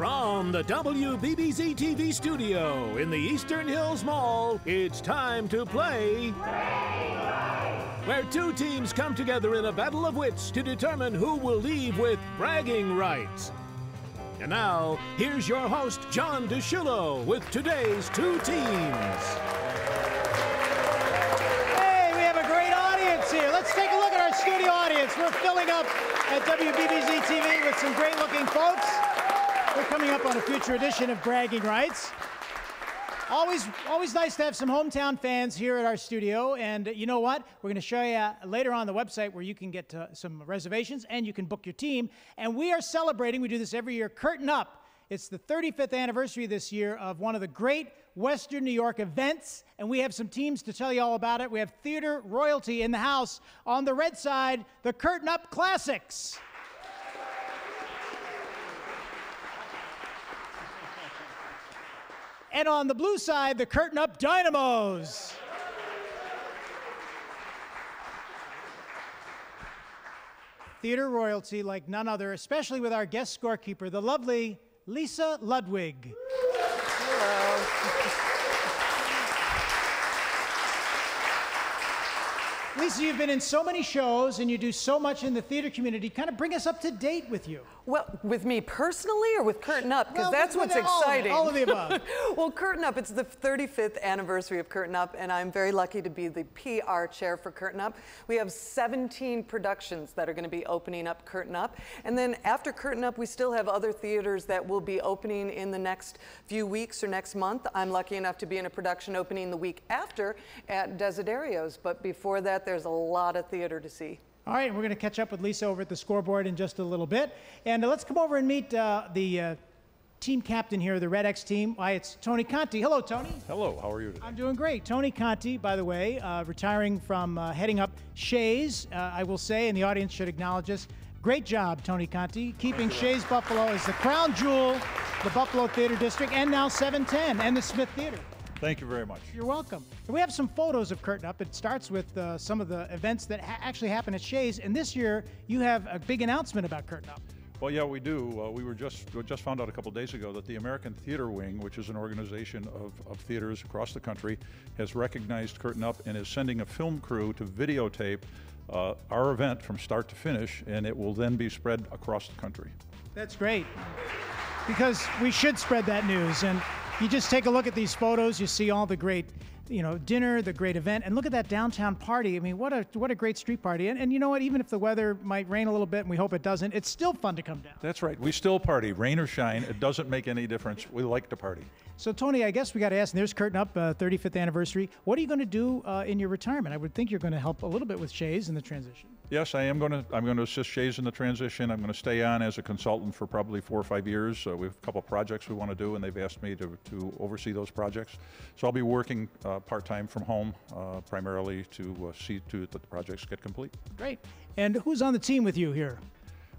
From the WBBZ-TV studio in the Eastern Hills Mall, it's time to play where two teams come together in a battle of wits to determine who will leave with bragging rights. And now, here's your host, John DeShullo, with today's two teams. Hey, we have a great audience here. Let's take a look at our studio audience. We're filling up at WBBZ-TV with some great-looking folks. We're coming up on a future edition of Bragging Rights. Always nice to have some hometown fans here at our studio. And you know what? We're going to show you later on the website where you can get some reservations and you can book your team. And we are celebrating, we do this every year, Curtain Up. It's the 35th anniversary this year of one of the great Western New York events. And we have some teams to tell you all about it. We have theater royalty in the house. On the red side, the Curtain Up Classics. And on the blue side, the Curtain Up Dynamos. Theater royalty like none other, especially with our guest scorekeeper, the lovely Lisa Ludwig. Hello. Lisa, you've been in so many shows and you do so much in the theater community. Kind of bring us up to date with you. Well, with me personally or with Curtain Up? Because that's what's all, exciting. All of the above. Well, Curtain Up, it's the 35th anniversary of Curtain Up, and I'm very lucky to be the PR chair for Curtain Up. We have 17 productions that are going to be opening up Curtain Up. And then after Curtain Up, we still have other theaters that will be opening in the next few weeks or next month. I'm lucky enough to be in a production opening the week after at Desiderios. But before that, there's a lot of theater to see. All right, we're going to catch up with Lisa over at the scoreboard in just a little bit. And let's come over and meet the team captain here, the Red X team. Why, it's Tony Conti. Hello, Tony. Hello, how are you today? I'm doing great. Tony Conti, by the way, retiring from heading up Shays, I will say, and the audience should acknowledge this. Great job, Tony Conti, keeping Shays Buffalo as the crown jewel, the Buffalo Theater District, and now 710, and the Smith Theater. Thank you very much. You're welcome. We have some photos of Curtain Up. It starts with some of the events that actually happen at Shays, and this year you have a big announcement about Curtain Up. Well, yeah, we do. We just found out a couple days ago that the American Theater Wing, which is an organization of theaters across the country, has recognized Curtain Up and is sending a film crew to videotape our event from start to finish, and it will then be spread across the country. That's great, because we should spread that news. And you just take a look at these photos, you see all the great, dinner, the great event, and look at that downtown party. I mean, what a great street party. And you know what, even if the weather might rain a little bit, and we hope it doesn't, it's still fun to come down. That's right. We still party, rain or shine. It doesn't make any difference. We like to party. So, Tony, I guess we got to ask, and there's Curtain Up, 35th anniversary. What are you going to do in your retirement? I would think you're going to help a little bit with Shays in the transition. Yes, I am going to. I'm going to assist Shays in the transition. I'm going to stay on as a consultant for probably 4 or 5 years. We have a couple of projects we want to do, and they've asked me to oversee those projects. So I'll be working part-time from home, primarily to see to it that the projects get complete. Great. And who's on the team with you here?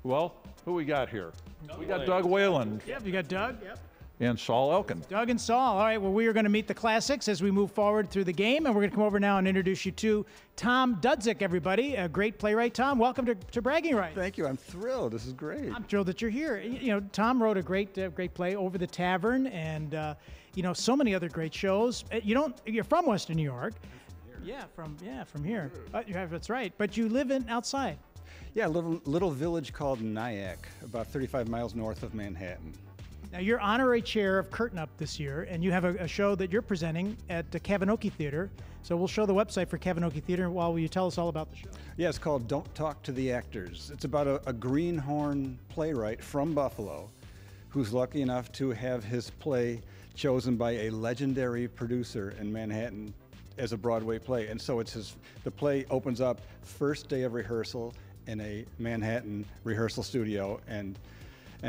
Well, who we got here? We got Doug Whalen. Yep, you got Doug. Yep. And Saul Elkin. Doug and Saul. All right, well, we are going to meet the classics as we move forward through the game, and we're going to come over now and introduce you to Tom Dudzik, everybody, a great playwright. Tom, welcome to Bragging Rights. Thank you. I'm thrilled. This is great. I'm thrilled that you're here. Tom wrote a great play, Over the Tavern, and so many other great shows. You're from Western New York. Yeah, from here. That's right. But you live outside. Yeah, a little village called Nyack, about 35 miles north of Manhattan. Now, you're honorary chair of Curtain Up this year, and you have a show that you're presenting at the Kavinoky Theater. So we'll show the website for Kavinoky Theater while you tell us all about the show. Yeah, it's called Don't Talk to the Actors. It's about a greenhorn playwright from Buffalo who's lucky enough to have his play chosen by a legendary producer in Manhattan as a Broadway play. And so the play opens up first day of rehearsal in a Manhattan rehearsal studio, and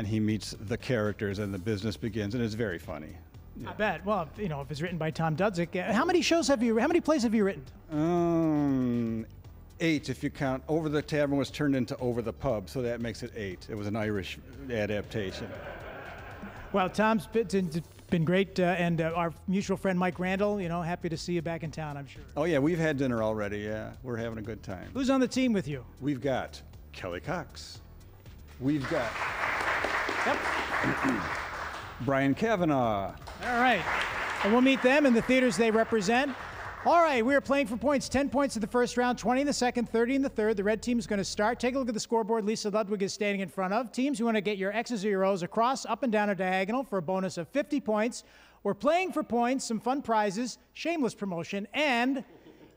he meets the characters and the business begins, and it's very funny. Yeah. I bet. Well, if it's written by Tom Dudzik, how many plays have you written? 8 if you count. Over the Tavern was turned into Over the Pub, so that makes it 8. It was an Irish adaptation. Well, Tom's been great, and our mutual friend Mike Randall, happy to see you back in town, I'm sure. Oh yeah, we've had dinner already, yeah. We're having a good time. Who's on the team with you? We've got Kelly Cox. We've got Yep. Brian Kavanaugh. All right. And we'll meet them in the theaters they represent. All right, we are playing for points. 10 points in the first round, 20 in the second, 30 in the third. The red team is going to start. Take a look at the scoreboard Lisa Ludwig is standing in front of. Teams, you want to get your X's or your O's across, up and down, or diagonal for a bonus of 50 points. We're playing for points, some fun prizes, shameless promotion, and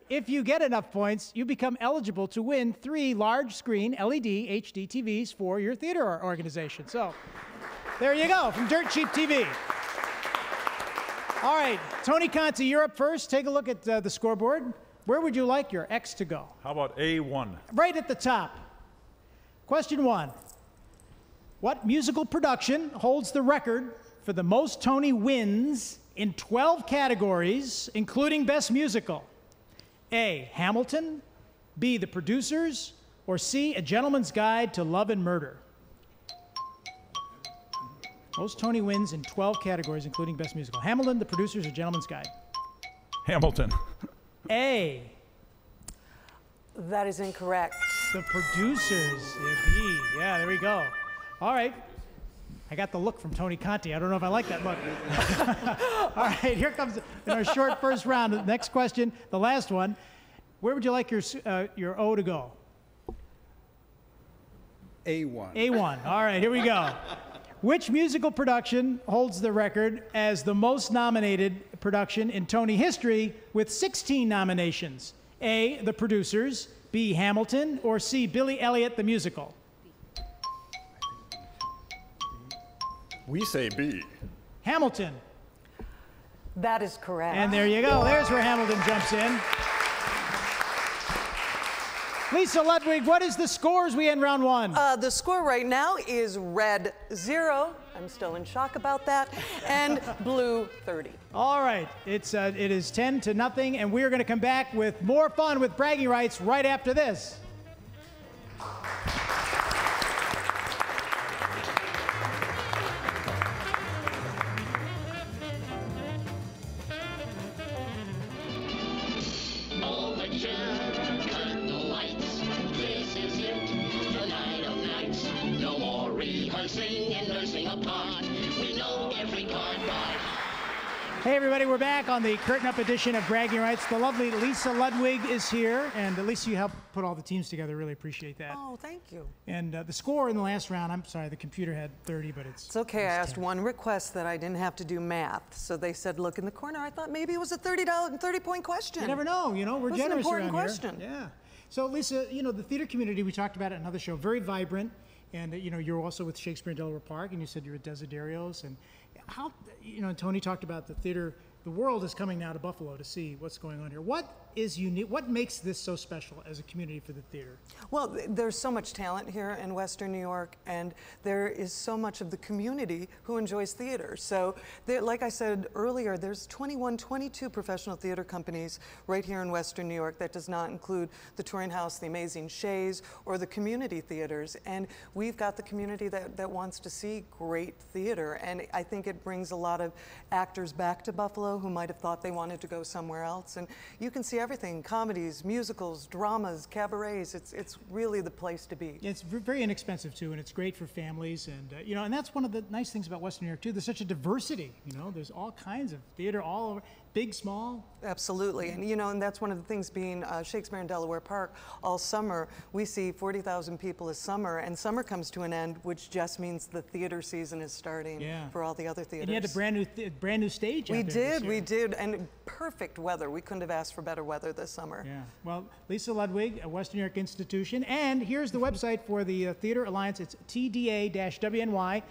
if you get enough points, you become eligible to win 3 large-screen LED HD TVs for your theater organization. So there you go, from Dirt Cheap TV. All right, Tony Conti, you're up first. Take a look at the scoreboard. Where would you like your X to go? How about A1? Right at the top. Question 1. What musical production holds the record for the most Tony wins in 12 categories, including Best Musical? A, Hamilton, B, The Producers, or C, A Gentleman's Guide to Love and Murder? Most Tony wins in 12 categories, including Best Musical. Hamilton, The Producers, or Gentleman's Guide? Hamilton. A. That is incorrect. The Producers. Yeah, B. Yeah, there we go. All right. I got the look from Tony Conti. I don't know if I like that look. All right, here comes in our short first round. The next question, the last one. Where would you like your O to go? A1. A1. All right, here we go. Which musical production holds the record as the most nominated production in Tony history with 16 nominations? A, The Producers, B, Hamilton, or C, Billy Elliot the Musical? We say B. Hamilton. That is correct. And there you go. There's where Hamilton jumps in. Lisa Ludwig, what is the scores we end round 1? The score right now is red 0. I'm still in shock about that. And blue 30. All right. It is 10-0, and we're going to come back with more fun with bragging rights right after this. Hey everybody, we're back on the Curtain Up edition of Bragging Rights. The lovely Lisa Ludwig is here, and Lisa, you helped put all the teams together. Really appreciate that. Oh, thank you. And the score in the last round, I'm sorry, the computer had 30, but it's okay. I asked 10. one request that I didn't have to do math, so they said, look in the corner. I thought maybe it was a 30-point question. You never know, we're generous around here. It was an important question. Yeah. So Lisa, the theater community, we talked about it in another show, very vibrant, and you're also with Shakespeare in Delaware Park, and you said you're at Desiderios, and how, Tony talked about the theater. The world is coming now to Buffalo to see what's going on here. What is unique? What makes this so special as a community for the theater? Well, there's so much talent here in Western New York, and there is so much of the community who enjoys theater. So, like I said earlier, there's 22 professional theater companies right here in Western New York. That does not include the Touring House, the Amazing Shays, or the community theaters. And we've got the community that wants to see great theater. And I think it brings a lot of actors back to Buffalo who might have thought they wanted to go somewhere else. And you can see everything, comedies, musicals, dramas, cabarets. It's really the place to be. It's very inexpensive too, and it's great for families. And and that's one of the nice things about Western New York too. There's such a diversity. There's all kinds of theater all over, big, small. Absolutely, and and that's one of the things being Shakespeare in Delaware Park all summer. We see 40,000 people this summer, and summer comes to an end, which just means the theater season is starting for all the other theaters. And you had a brand new stage. We did, and perfect weather. We couldn't have asked for better weather this summer. Yeah. Well, Lisa Ludwig, a Western New York institution, and here's the website for the Theater Alliance. It's tda-wny.com.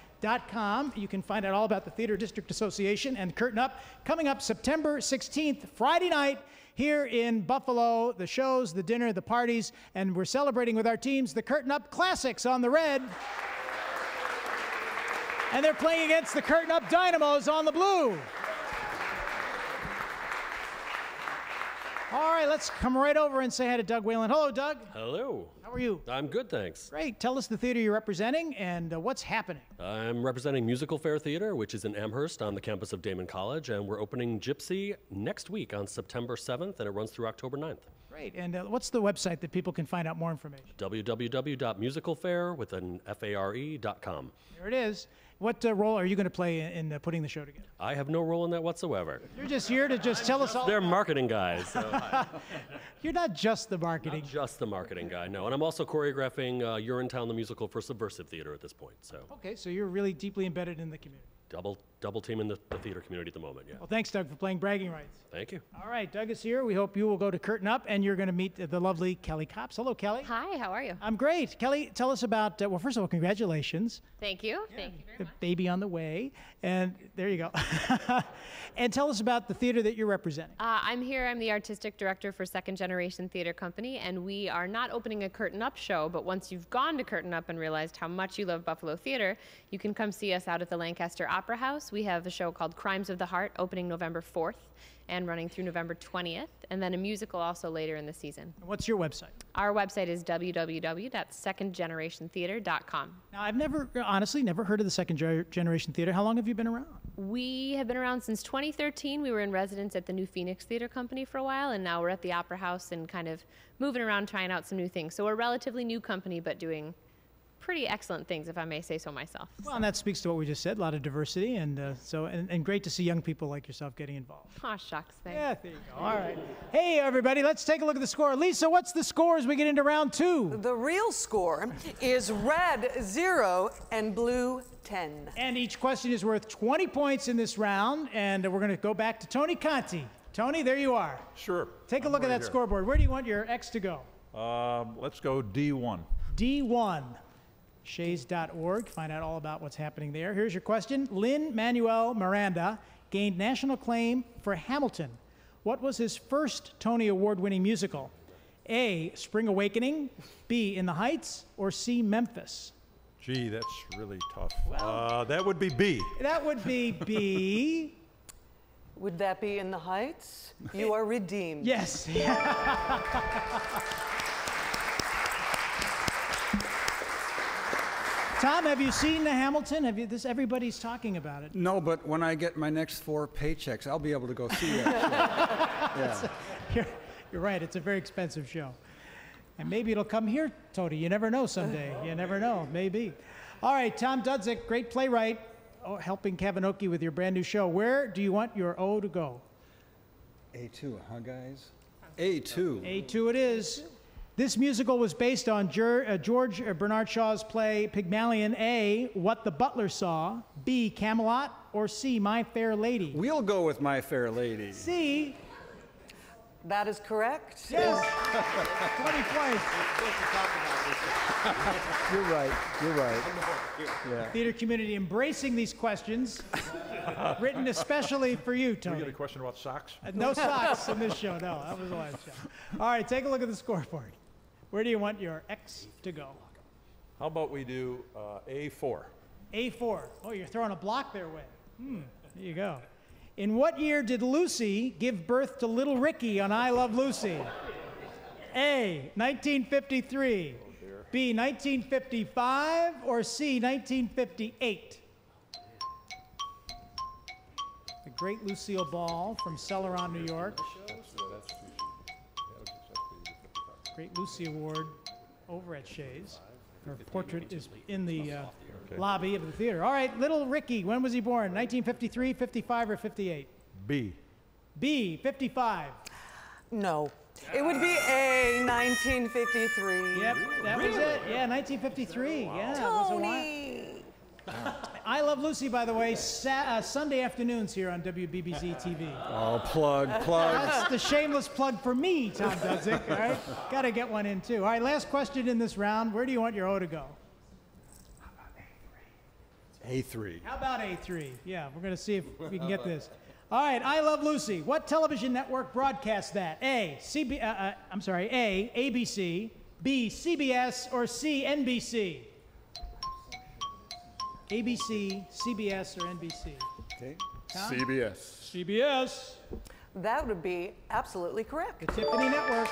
You can find out all about the Theater District Association and Curtain Up coming up September 16th, Friday night, here in Buffalo. The shows, the dinner, the parties, and we're celebrating with our teams the Curtain Up Classics on the red. And they're playing against the Curtain Up Dynamos on the blue. All right, let's come right over and say hi to Doug Whalen. Hello, Doug. Hello. How are you? I'm good, thanks. Great. Tell us the theater you're representing and what's happening. I'm representing Musical Fair Theater, which is in Amherst on the campus of Damon College, and we're opening Gypsy next week on September 7th, and it runs through October 9th. Great. And what's the website that people can find out more information? www.musicalfair.com. There it is. What role are you going to play in putting the show together? I have no role in that whatsoever. You're just here to just tell us all. They're marketing guys. So You're not just the marketing. not just the marketing guy, no. And I'm also choreographing Urinetown, the musical, for Subversive Theater at this point. So Okay, so you're really deeply embedded in the community. double teaming the theater community at the moment, yeah. Well, thanks, Doug, for playing Bragging Rights. Thank you. All right, Doug is here. We hope you will go to Curtain Up, and you're going to meet the lovely Kelly Copps. Hello, Kelly. Hi, how are you? I'm great. Kelly, tell us about, well, first of all, congratulations. Thank you. Thank you very The much. baby on the way. And there you go. And tell us about the theater that you're representing. I'm here. I'm the artistic director for Second Generation Theater Company, and we are not opening a Curtain Up show, but once you've gone to Curtain Up and realized how much you love Buffalo theater, you can come see us out at the Lancaster Opera House. We have a show called Crimes of the Heart opening November 4th and running through November 20th, and then a musical also later in the season. What's your website? Our website is www.secondgenerationtheater.com. Now, I've honestly never heard of the Second Generation Theater. How long have you been around? We have been around since 2013. We were in residence at the New Phoenix Theater Company for a while, and now we're at the Opera House and kind of moving around, trying out some new things. So we're a relatively new company, but doing pretty excellent things, if I may say so myself. Well, and that speaks to what we just said, a lot of diversity, and and great to see young people like yourself getting involved. Aw, shucks, thanks. Yeah, there you go. All right. Hey, everybody, let's take a look at the score. Lisa, what's the score as we get into round two? The real score is red 0 and blue 10. And each question is worth 20 points in this round, and we're going to go back to Tony Conti. Tony, there you are. Sure. Take a look at that scoreboard. Where do you want your X to go? Let's go D1. D1. Shays.org. Find out all about what's happening there. Here's your question. Lin-Manuel Miranda gained national acclaim for Hamilton. What was his first Tony Award-winning musical? A, Spring Awakening, B, In the Heights, or C, Memphis? Gee, that's really tough. That would be B. That would be B. Would that be In the Heights? You are redeemed. Yes. Tom, have you seen the Hamilton? Everybody's talking about it. No, but when I get my next 4 paychecks, I'll be able to go see that show. Yeah. You're right. It's a very expensive show. And maybe it'll come here, Tony. You never know someday. You never know. Maybe. All right, Tom Dudzik, great playwright, helping Kavinoki with your brand new show. Where do you want your O to go? A2, huh, guys? A2. A2 it is. This musical was based on George Bernard Shaw's play Pygmalion. A, What the Butler Saw, B, Camelot, or C, My Fair Lady? We'll go with My Fair Lady. C. That is correct. Yes. 20 points. You're right. You're right. Yeah. Theater community embracing these questions, written especially for you, Can we Tony. get a question about socks? No socks in this show. No, that was the last show. All right, take a look at the scoreboard. Where do you want your X to go? How about we do A4? A4. Oh, you're throwing a block their way. There you go. In what year did Lucy give birth to little Ricky on I Love Lucy? A, 1953, B, 1955, or C, 1958? The great Lucille Ball from Celeron, New York. Great Lucy Award over at Shays. Her portrait is in the lobby of the theater. All right, little Ricky, when was he born? 1953, 55, or 58? B. B, 55. No. It would be A, 1953. Yep, that was it. Yeah, 1953. Wow. Yeah, that was a while. Tony. I Love Lucy, by the way, Sunday afternoons here on WBBZ-TV. Oh, plug. That's the shameless plug for me, Tom Dudzik, all right? Got to get one in, too. All right, last question in this round. Where do you want your O to go? A3. How about A3? Yeah, we're going to see if we can get this. All right, I Love Lucy. What television network broadcasts that? A, ABC, B, CBS, or C, NBC? ABC, CBS, or NBC? Okay. Tom? CBS. CBS. That would be absolutely The correct. Tiffany Network.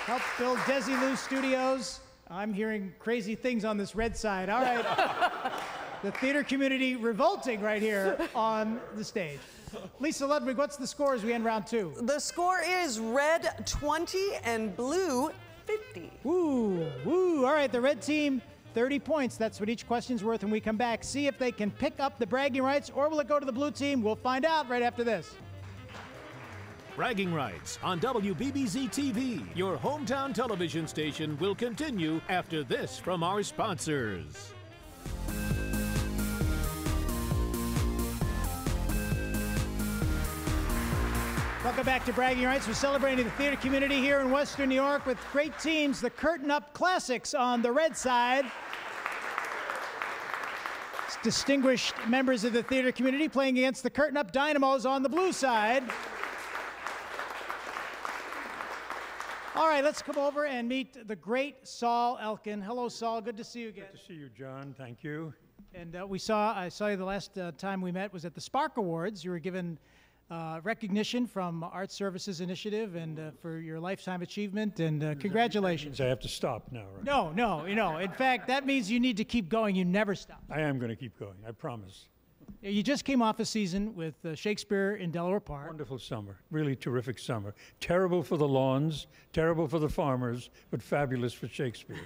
Helped build Desilu Studios. I'm hearing crazy things on this red side. All right. The theater community revolting right here on the stage. Lisa Ludwig, what's the score as we end round two? The score is red 20 and blue 50. Ooh, Woo! All right, the red team, 30 points. That's what each question's worth. When we come back, see if they can pick up the bragging rights, or will it go to the blue team? We'll find out right after this. Bragging Rights on WBBZ-TV, your hometown television station, will continue after this from our sponsors. Welcome back to Bragging Rights. We're celebrating the theater community here in Western New York with great teams, the Curtain Up Classics on the red side. Distinguished members of the theater community playing against the Curtain Up Dynamos on the blue side. All right, let's come over and meet the great Saul Elkin. Hello, Saul. Good to see you again. Good to see you, John. Thank you. And I saw you the last time we met was at the Spark Awards. You were given recognition from Art Services Initiative and for your lifetime achievement, and congratulations. I have to stop now, right? No. In fact, that means you need to keep going. You never stop. I am going to keep going. I promise. You just came off a season with Shakespeare in Delaware Park. Wonderful summer. Really terrific summer. Terrible for the lawns, terrible for the farmers, but fabulous for Shakespeare.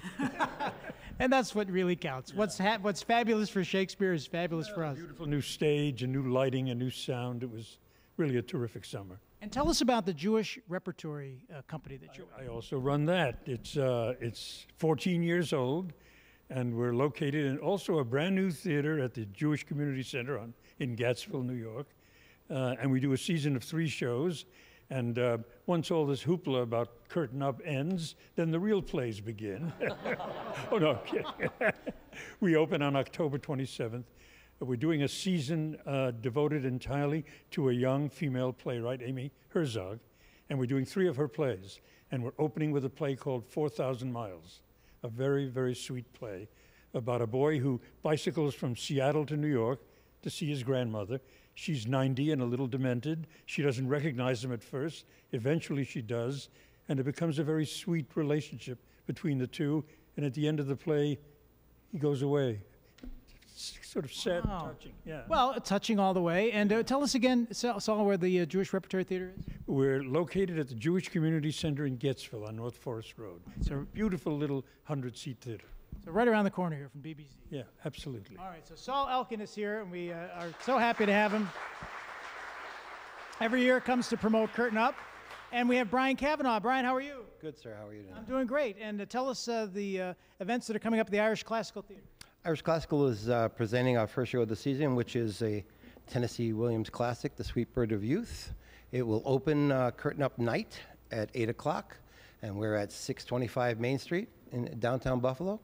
And that's what really counts. Yeah. What's fabulous for Shakespeare is fabulous for us. Beautiful new stage, a new lighting, a new sound. It was really a terrific summer. And tell us about the Jewish Repertory Company that you're with. I also run that. It's 14 years old, and we're located in also a brand new theater at the Jewish Community Center in Gatsville, New York. And we do a season of 3 shows. And once all this hoopla about Curtain Up ends, then the real plays begin. Oh, no, I'm kidding. We open on October 27th. We're doing a season devoted entirely to a young female playwright, Amy Herzog, and we're doing 3 of her plays. And we're opening with a play called 4,000 Miles, a very, very sweet play about a boy who bicycles from Seattle to New York to see his grandmother. She's 90 and a little demented. She doesn't recognize him at first. Eventually she does, and it becomes a very sweet relationship between the two. And at the end of the play, he goes away. Sort of sad and touching, yeah. Well, touching all the way. And tell us again, Saul, where the Jewish Repertory Theater is? We're located at the Jewish Community Center in Gatsville on North Forest Road. It's a beautiful little 100-seat theater. So right around the corner here from BBC. Yeah, absolutely. All right, so Saul Elkin is here, and we are so happy to have him. Every year comes to promote Curtain Up. And we have Brian Cavanaugh. Brian, how are you? Good, sir. How are you doing? I'm doing great. And tell us the events that are coming up at the Irish Classical Theater. Irish Classical is presenting our first show of the season, which is a Tennessee Williams classic, The Sweet Bird of Youth. It will open Curtain Up night at 8 o'clock, and we're at 625 Main Street in downtown Buffalo,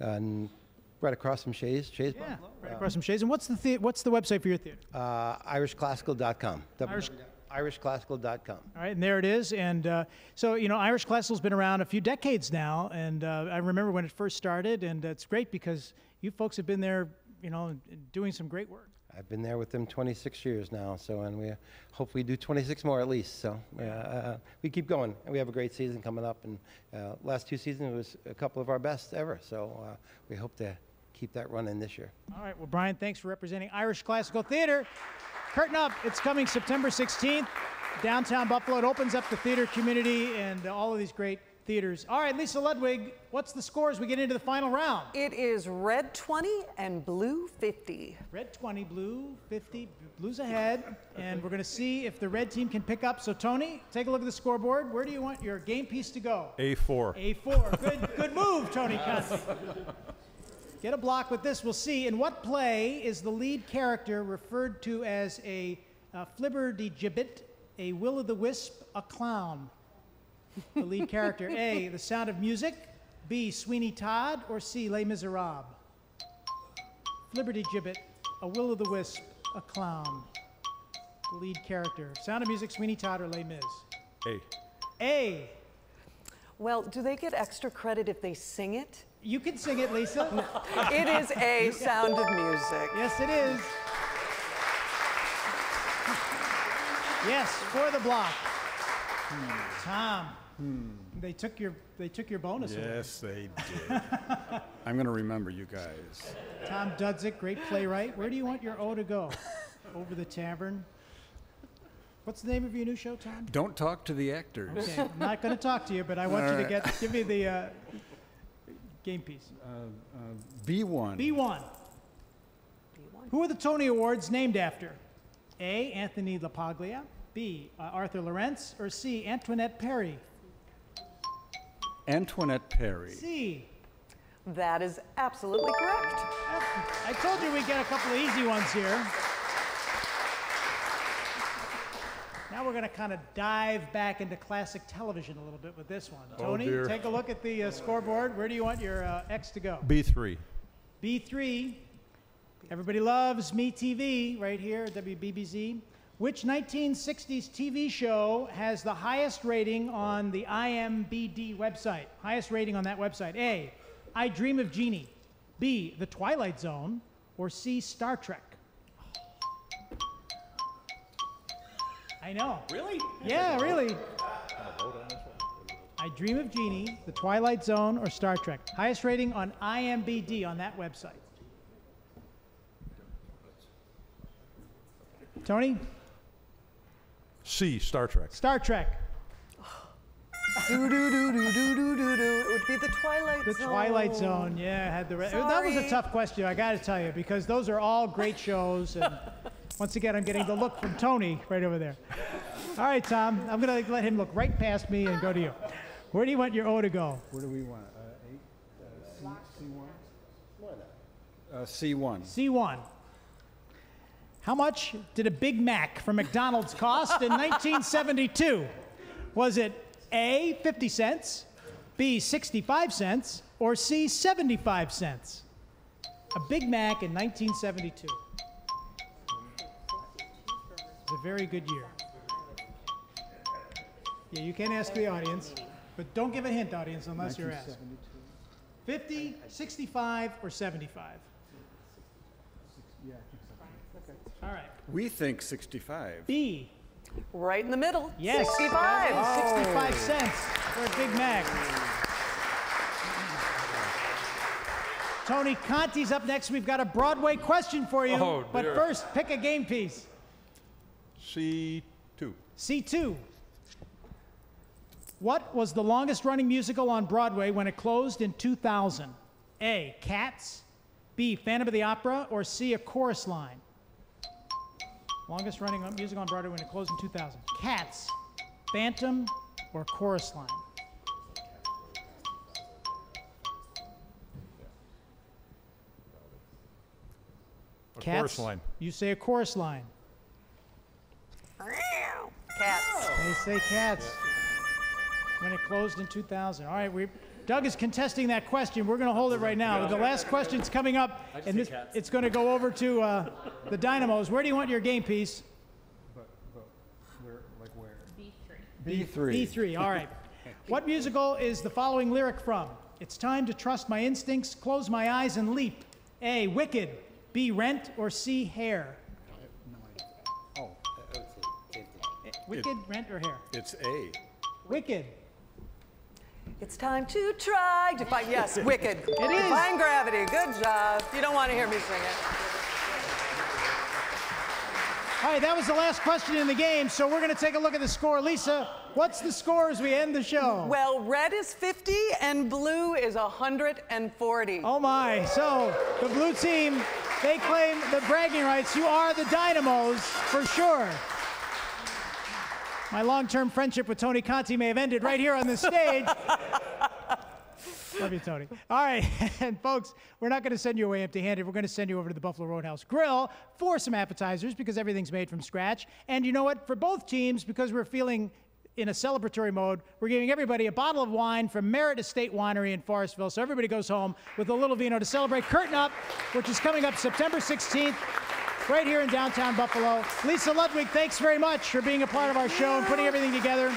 and right across from Shays Buffalo. Right across from Shays. And what's the website for your theater? irishclassical.com. irishclassical.com. All right, and there it is. And so, Irish Classical's been around a few decades now, and I remember when it first started, and it's great because you folks have been there, doing some great work. I've been there with them 26 years now, and we hopefully do 26 more at least. So we keep going, and we have a great season coming up. And last 2 seasons was a couple of our best ever. So we hope to keep that running this year. All right. Well, Brian, thanks for representing Irish Classical Theater. Curtain Up, it's coming September 16th, downtown Buffalo. It opens up the theater community and all of these great theaters. All right, Lisa Ludwig, what's the score as we get into the final round? It is red 20 and blue 50. Red 20, blue 50. Blue's ahead, and we're going to see if the red team can pick up. So, Tony, take a look at the scoreboard. Where do you want your game piece to go? A4. A4. Good move, Tony Conti. Get a block with this. We'll see. In what play is the lead character referred to as a flibbertigibbet, a will-o'-the-wisp, a clown? The lead character. A, The Sound of Music. B, Sweeney Todd. Or C, Les Miserables. Flibbertigibbet, a will-o'-the-wisp, a clown. The lead character. Sound of Music, Sweeney Todd, or Les Mis? A. Well, do they get extra credit if they sing it? You can sing it, Lisa. No. It is A, Sound of Music. Yes, it is. Yes, for the block. Tom. They took your bonus away. Yes, they did. I'm going to remember you guys. Tom Dudzik, great playwright. Where do you want your O to go? Over the Tavern. What's the name of your new show, Tom? Don't talk to the actors. Okay, I'm not going to talk to you, but I want you to give me the game piece? B1. B1. Who are the Tony Awards named after? A, Anthony LaPaglia, B, Arthur Lawrence, or C, Antoinette Perry? Antoinette Perry. C. That is absolutely correct. I told you we'd get a couple of easy ones here. Now we're going to kind of dive back into classic television a little bit with this one. Tony, take a look at the scoreboard. Where do you want your X to go? B3. B3. Everybody loves Me TV right here at WBBZ. Which 1960s TV show has the highest rating on the IMDb website? Highest rating on that website. A, I Dream of Jeannie. B, The Twilight Zone. Or C, Star Trek. I know. Really? Yeah, really. I Dream of Jeannie, The Twilight Zone, or Star Trek. Highest rating on IMDb on that website. Tony? C, Star Trek. Star Trek. Do do do do do do do do. It would be the Twilight Zone. The Twilight Zone, yeah, had the. That was a tough question, I got to tell you, because those are all great shows. And once again, I'm getting the look from Tony right over there. All right, Tom, I'm going to let him look right past me and go to you. Where do you want your O to go? Where do we want? C1. C1. How much did a Big Mac from McDonald's cost in 1972? Was it A, 50 cents, B, 65 cents, or C, 75 cents? A Big Mac in 1972. It's a very good year. Yeah, you can ask the audience, but don't give a hint, audience, unless you're asked. 50, 65, or 75? Yeah, I think so. Okay. All right. We think 65. B. Right in the middle. Yes. 65. Oh. 65 cents for a Big Mac. Tony Conti's up next. We've got a Broadway question for you. Oh, but dear. first, pick a game piece. C2. C2. What was the longest running musical on Broadway when it closed in 2000? A, Cats, B, Phantom of the Opera, or C, A Chorus Line? Longest running musical on Broadway when it closed in 2000. Cats, Phantom, or Chorus Line? Cats? Chorus Line. You say A Chorus Line. Cats. They say Cats. When it closed in 2000. All right, Doug is contesting that question. We're going to hold it right now. The last question's coming up, and it's going to go over to the Dynamos. Where do you want your game piece? But where, like where? B3. B3, all right. What musical is the following lyric from? It's time to trust my instincts, close my eyes, and leap. A, Wicked. B, Rent, or C, Hair? Oh, Wicked, Rent, or Hair? It's A. Wicked. It's time to try to find, yes, Wicked. It is. Defying gravity. Good job. You don't want to hear me sing it. All right, that was the last question in the game, so we're going to take a look at the score. Lisa, what's the score as we end the show? Well, red is 50 and blue is 140. Oh my, so the blue team, they claim the bragging rights. You are the Dynamos for sure. My long-term friendship with Tony Conti may have ended right here on this stage. Love you, Tony. All right, and folks, we're not going to send you away empty-handed. We're going to send you over to the Buffalo Roadhouse Grill for some appetizers because everything's made from scratch. And you know what? For both teams, because we're feeling in a celebratory mode, we're giving everybody a bottle of wine from Merritt Estate Winery in Forestville. So everybody goes home with a little vino to celebrate Curtain Up, which is coming up September 16th. Right here in downtown Buffalo. Lisa Ludwig, thanks very much for being a part of our show and putting everything together.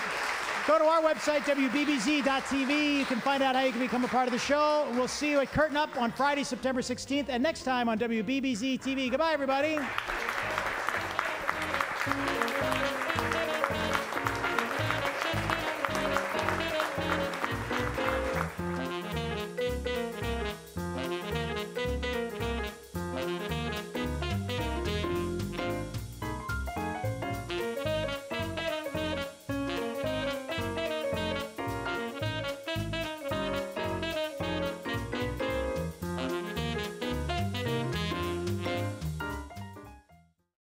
Go to our website, WBBZ-TV. You can find out how you can become a part of the show. We'll see you at Curtain Up on Friday, September 16th, and next time on WBBZ-TV. Goodbye, everybody.